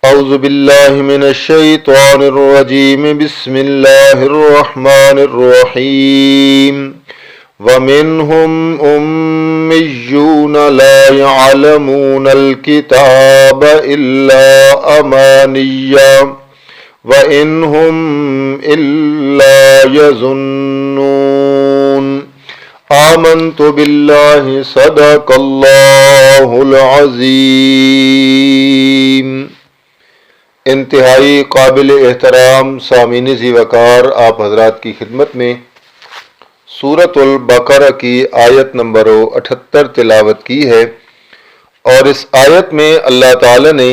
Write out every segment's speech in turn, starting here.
أعوذ بالله من الشيطان الرجيم بسم الله الرحمن الرحيم ومنهم أميون لا يعلمون الكتاب إلا أمانيا وإن هم إلا يظنون آمنت بالله صدق الله العظيم۔ انتہائی قابل احترام سامعین ذی وقار، آپ حضرات کی خدمت میں سورۃ البقرہ کی آیت نمبر 78 تلاوت کی ہے، اور اس آیت میں اللہ تعالی نے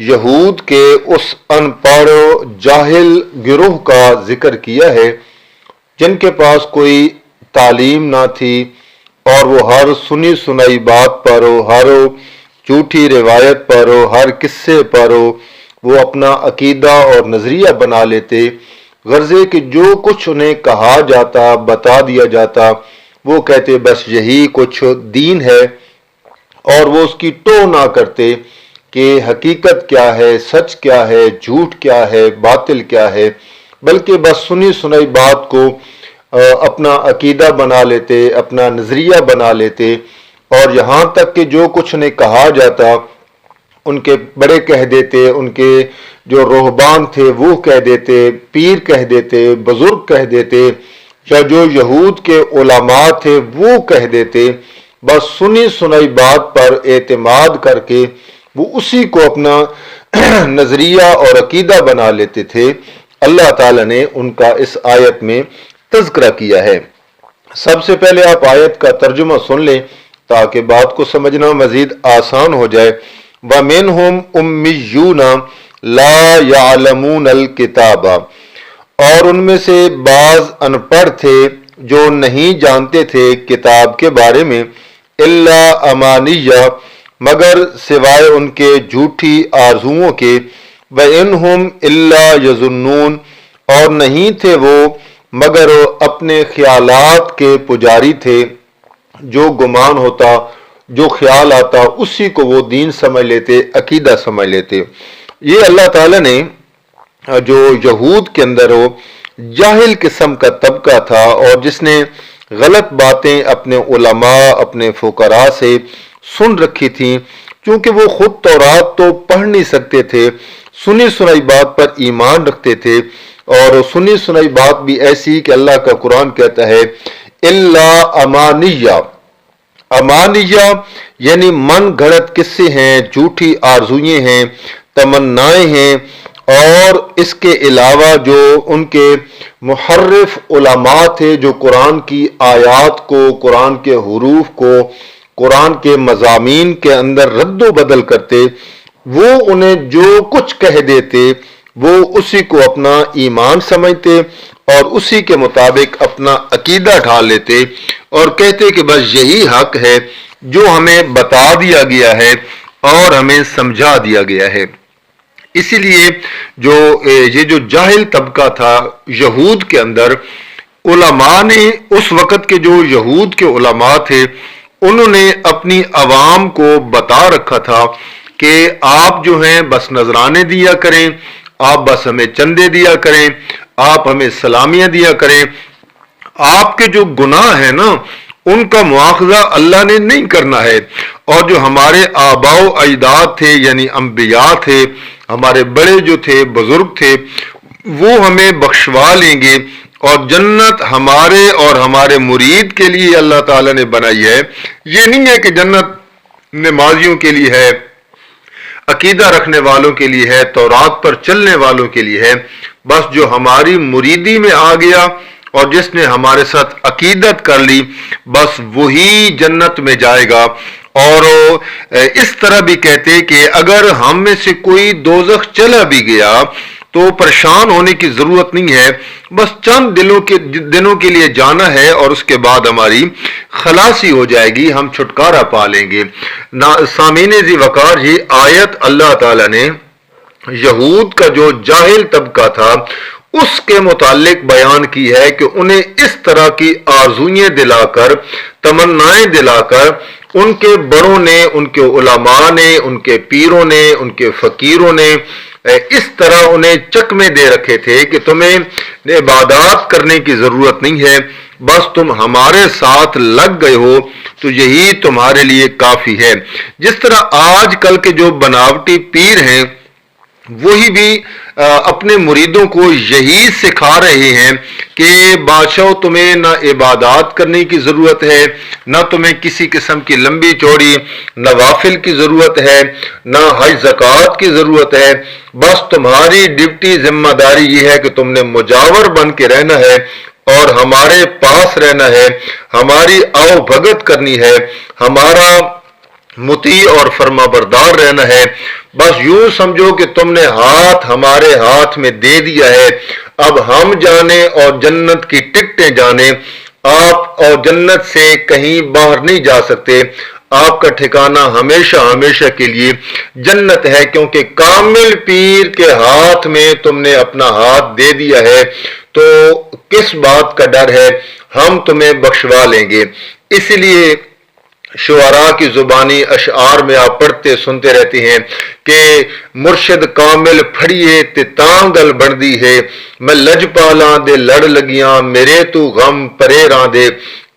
یہود کے اس ان پڑھ جاہل گروہ کا ذکر کیا ہے جن کے پاس کوئی تعلیم نہ تھی، اور وہ ہر سنی سنائی بات پر ہو، ہر جھوٹی روایت پر ہو، ہر قصے پر ہو، وہ اپنا عقیدہ اور نظریہ بنا لیتے، غرضے کہ جو کچھ انہیں کہا جاتا، بتا دیا جاتا، وہ کہتے بس یہی کچھ دین ہے، اور وہ اس کی ٹو نہ کرتے کہ حقیقت کیا ہے، سچ کیا ہے، جھوٹ کیا ہے، باطل کیا ہے، بلکہ بس سنی سنائی بات کو اپنا عقیدہ بنا لیتے، اپنا نظریہ بنا لیتے، اور یہاں تک کہ جو کچھ انہیں کہا جاتا ان کے بڑے کہہ دیتے، ان کے جو رہبان تھے وہ کہہ دیتے، پیر کہہ دیتے، بزرگ کہہ دیتے، یا جو یہود کے علماء تھے وہ کہہ دیتے، بس سنی سنائی بات پر اعتماد کر کے وہ اسی کو اپنا نظریہ اور عقیدہ بنا لیتے تھے۔ اللہ تعالیٰ نے ان کا اس آیت میں تذکرہ کیا ہے۔ سب سے پہلے آپ آیت کا ترجمہ سن لیں تاکہ بات کو سمجھنا مزید آسان ہو جائے۔ وَمِنْهُمْ أُمِّيُّونَ لَا يَعْلَمُونَ الْكِتَابَ، اور ان میں سے بعض ان پڑھ تھے جو نہیں جانتے تھے کتاب کے بارے میں، إِلَّا أَمَانِيَّ، مگر سوائے ان کے جھوٹی آرزوؤں کے، وَإِنْهُمْ إِلَّا يَظُنُّونَ، اور نہیں تھے وہ مگر اپنے خیالات کے پجاری تھے، جو گمان ہوتا، جو خیال آتا اسی کو وہ دین سمجھ لیتے، عقیدہ سمجھ لیتے۔ یہ اللہ تعالیٰ نے جو یہود کے اندر وہ جاہل قسم کا طبقہ تھا، اور جس نے غلط باتیں اپنے علماء، اپنے فقراء سے سن رکھی تھیں، کیونکہ وہ خود تورات تو پڑھ نہیں سکتے تھے، سنی سنائی بات پر ایمان رکھتے تھے، اور سنی سنائی بات بھی ایسی کہ اللہ کا قرآن کہتا ہے الا امانیہ، امانیہ یعنی من گھڑت قصے ہیں، جھوٹی آرزوئیں ہیں، تمنائیں ہیں، اور اس کے علاوہ جو ان کے محرف علماء تھے جو قرآن کی آیات کو، قرآن کے حروف کو، قرآن کے مضامین کے اندر رد و بدل کرتے، وہ انہیں جو کچھ کہہ دیتے وہ اسی کو اپنا ایمان سمجھتے اور اسی کے مطابق اپنا عقیدہ ڈھال لیتے، اور کہتے کہ بس یہی حق ہے جو ہمیں بتا دیا گیا ہے اور ہمیں سمجھا دیا گیا ہے۔ اسی لیے یہ جو جاہل طبقہ تھا یہود کے اندر، علماء نے اس وقت کے جو یہود کے علماء تھے انہوں نے اپنی عوام کو بتا رکھا تھا کہ آپ جو ہیں بس نذرانے دیا کریں، آپ بس ہمیں چندے دیا کریں، آپ ہمیں سلامیاں دیا کریں، آپ کے جو گناہ ہیں نا ان کا مواخذہ اللہ نے نہیں کرنا ہے، اور جو ہمارے آباء و اجداد تھے یعنی انبیاء تھے، ہمارے بڑے جو تھے، بزرگ تھے، وہ ہمیں بخشوا لیں گے، اور جنت ہمارے اور ہمارے مرید کے لیے اللہ تعالیٰ نے بنائی ہے۔ یہ نہیں ہے کہ جنت نمازیوں کے لیے ہے، عقیدہ رکھنے والوں کے لیے ہے، تورات پر چلنے والوں کے لیے ہے، بس جو ہماری مریدی میں آ گیا اور جس نے ہمارے ساتھ عقیدت کر لی بس وہی جنت میں جائے گا۔ اور اس طرح بھی کہتے کہ اگر ہم میں سے کوئی دوزخ چلا بھی گیا تو پریشان ہونے کی ضرورت نہیں ہے، بس چند دنوں کے لیے جانا ہے اور اس کے بعد ہماری خلاصی ہو جائے گی، ہم چھٹکارا پا لیں گے۔ سامعین ذی وقار، یہ آیت اللہ تعالیٰ نے یہود کا جو جاہل طبقہ تھا اس کے متعلق بیان کی ہے کہ انہیں اس طرح کی آرزوئیں دلا کر، تمنائیں دلا کر ان کے بڑوں نے، ان کے علماء نے، ان کے پیروں نے، ان کے فقیروں نے اس طرح انہیں چکمے دے رکھے تھے کہ تمہیں عبادات کرنے کی ضرورت نہیں ہے، بس تم ہمارے ساتھ لگ گئے ہو تو یہی تمہارے لیے کافی ہے۔ جس طرح آج کل کے جو بناوٹی پیر ہیں وہی بھی اپنے مریدوں کو یہی سکھا رہے ہیں کہ بادشاہ تمہیں نہ عبادات کرنے کی ضرورت ہے، نہ تمہیں کسی قسم کی لمبی چوڑی نوافل کی ضرورت ہے، نہ حج زکوٰۃ کی ضرورت ہے، بس تمہاری ڈیوٹی ذمہ داری یہ ہے کہ تم نے مجاور بن کے رہنا ہے اور ہمارے پاس رہنا ہے، ہماری آؤ بھگت کرنی ہے، ہمارا مطیع اور فرما بردار رہنا ہے۔ بس یوں سمجھو کہ تم نے ہاتھ ہمارے ہاتھ میں دے دیا ہے، اب ہم جانے اور جنت کی ٹکٹیں جانے، آپ اور جنت سے کہیں باہر نہیں جا سکتے، آپ کا ٹھکانہ ہمیشہ ہمیشہ کے لیے جنت ہے، کیونکہ کامل پیر کے ہاتھ میں تم نے اپنا ہاتھ دے دیا ہے، تو کس بات کا ڈر ہے، ہم تمہیں بخشوا لیں گے۔ اس لیے شعراء کی زبانی اشعار میں آپ پڑھتے سنتے رہتے ہیں کہ مرشد کامل پھڑیے تے تانگل بندی ہے، میں لج پالاں دے لڑ لگیاں میرے تو غم پرے راں دے۔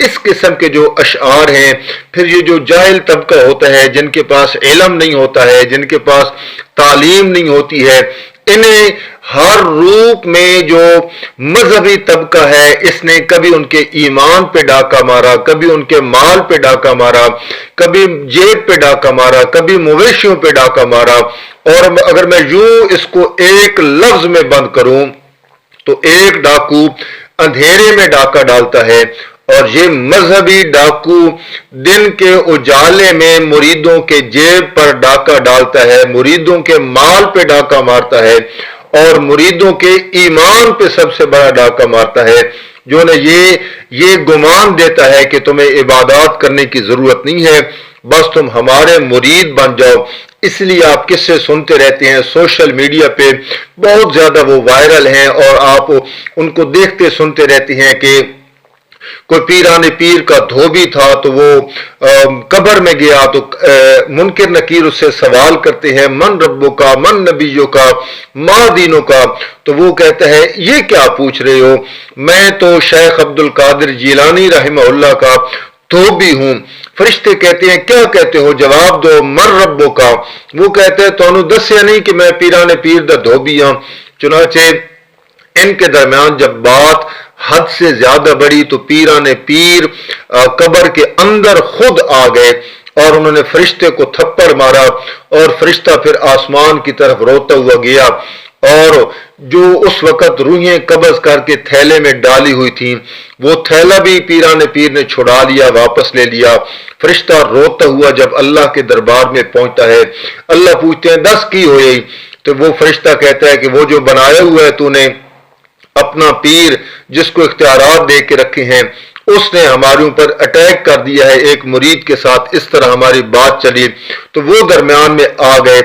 اس قسم کے جو اشعار ہیں، پھر یہ جو جاہل طبقہ ہوتا ہے، جن کے پاس علم نہیں ہوتا ہے، جن کے پاس تعلیم نہیں ہوتی ہے، انہیں ہر روپ میں جو مذہبی طبقہ ہے اس نے کبھی ان کے ایمان پہ ڈاکہ مارا، کبھی ان کے مال پہ ڈاکہ مارا، کبھی جیب پہ ڈاکہ مارا، کبھی مویشیوں پہ ڈاکہ مارا، اور اگر میں یوں اس کو ایک لفظ میں بند کروں تو ایک ڈاکو اندھیرے میں ڈاکہ ڈالتا ہے، اور یہ مذہبی ڈاکو دن کے اجالے میں مریدوں کے جیب پر ڈاکہ ڈالتا ہے، مریدوں کے مال پہ ڈاکہ مارتا ہے، اور مریدوں کے ایمان پہ سب سے بڑا ڈاکہ مارتا ہے، جو نے یہ گمان دیتا ہے کہ تمہیں عبادات کرنے کی ضرورت نہیں ہے، بس تم ہمارے مرید بن جاؤ۔ اس لیے آپ کس سے سنتے رہتے ہیں سوشل میڈیا پہ بہت زیادہ وہ وائرل ہیں، اور آپ ان کو دیکھتے سنتے رہتے ہیں کہ کوئی پیران پیر کا دھوبی تھا تو وہ قبر میں گیا تو منکر نکیر اس سے سوال کرتے ہیں من ربوں کا، من نبیوں کا، ما دینوں کا، تو وہ کہتا ہے یہ کیا پوچھ رہے ہو، میں تو شیخ عبد القادر جیلانی رحمہ اللہ کا دھوبی ہوں۔ فرشتے کہتے ہیں کیا کہتے ہو، جواب دو، من ربوں کا۔ وہ کہتے ہیں تو انہوں دسیا نہیں کہ میں پیران پیر دا دھوبی ہوں۔ چنانچہ ان کے درمیان جب بات حد سے زیادہ بڑی تو پیران پیر قبر کے اندر خود آ گئے اور انہوں نے فرشتے کو تھپڑ مارا، اور فرشتہ پھر آسمان کی طرف روتا ہوا گیا، اور جو اس وقت روحیں قبض کر کے تھیلے میں ڈالی ہوئی تھیں وہ تھیلا بھی پیران پیر نے چھڑا لیا، واپس لے لیا۔ فرشتہ روتا ہوا جب اللہ کے دربار میں پہنچتا ہے، اللہ پوچھتے ہیں دس کی ہوئی، تو وہ فرشتہ کہتا ہے کہ وہ جو بنایا ہوا ہے تو نے اپنا پیر جس کو اختیارات دے کے رکھے ہیں اس نے ہمارے اوپر اٹیک کر دیا ہے، ایک مرید کے ساتھ اس طرح ہماری بات چلی، تو وہ درمیان میں آ گئے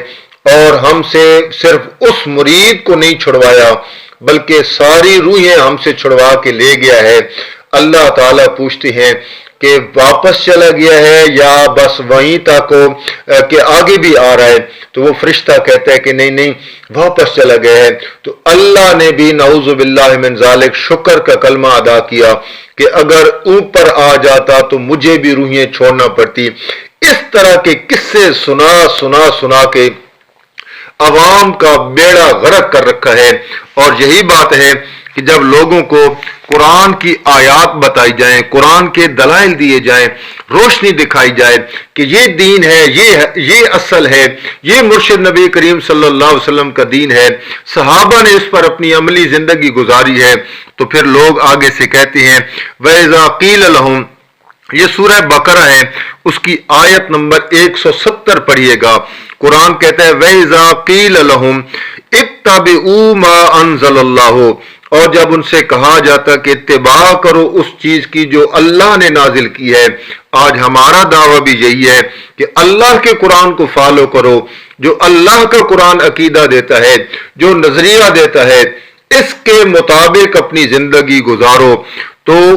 اور ہم سے صرف اس مرید کو نہیں چھڑوایا بلکہ ساری روحیں ہم سے چھڑوا کے لے گیا ہے۔ اللہ تعالیٰ پوچھتے ہیں کہ واپس چلا گیا ہے یا بس وہیں تک ہو کہ آگے بھی آ رہا ہے، تو وہ فرشتہ کہتا ہے کہ نہیں واپس چلا گیا ہے۔ تو اللہ نے بھی نعوذ باللہ من ذالک شکر کا کلمہ ادا کیا کہ اگر اوپر آ جاتا تو مجھے بھی روحیں چھوڑنا پڑتی۔ اس طرح کے قصے سنا کے عوام کا بیڑا غرق کر رکھا ہے، اور یہی بات ہے کہ جب لوگوں کو قرآن کی آیات بتائی جائیں، قرآن کے دلائل دیے جائیں، روشنی دکھائی جائے کہ یہ دین ہے، یہ اصل ہے، یہ مرشد نبی کریم صلی اللہ علیہ وسلم کا دین ہے، صحابہ نے اس پر اپنی عملی زندگی گزاری ہے، تو پھر لوگ آگے سے کہتے ہیں وَإِذَا قِيلَ لَهُمْ، یہ سورہ بقرہ ہے، اس کی آیت نمبر 170 پڑھیے گا۔ قرآن کہتا ہے وَإِذَا قِيلَ لَهُمْ اتَّبِعُوا مَا أَنزَلَ اللَّهُ، اور جب ان سے کہا جاتا کہ اتباع کرو اس چیز کی جو اللہ نے نازل کی ہے۔ آج ہمارا دعویٰ بھی یہی ہے کہ اللہ کے قرآن کو فالو کرو، جو اللہ کا قرآن عقیدہ دیتا ہے، جو نظریہ دیتا ہے، اس کے مطابق اپنی زندگی گزارو، تو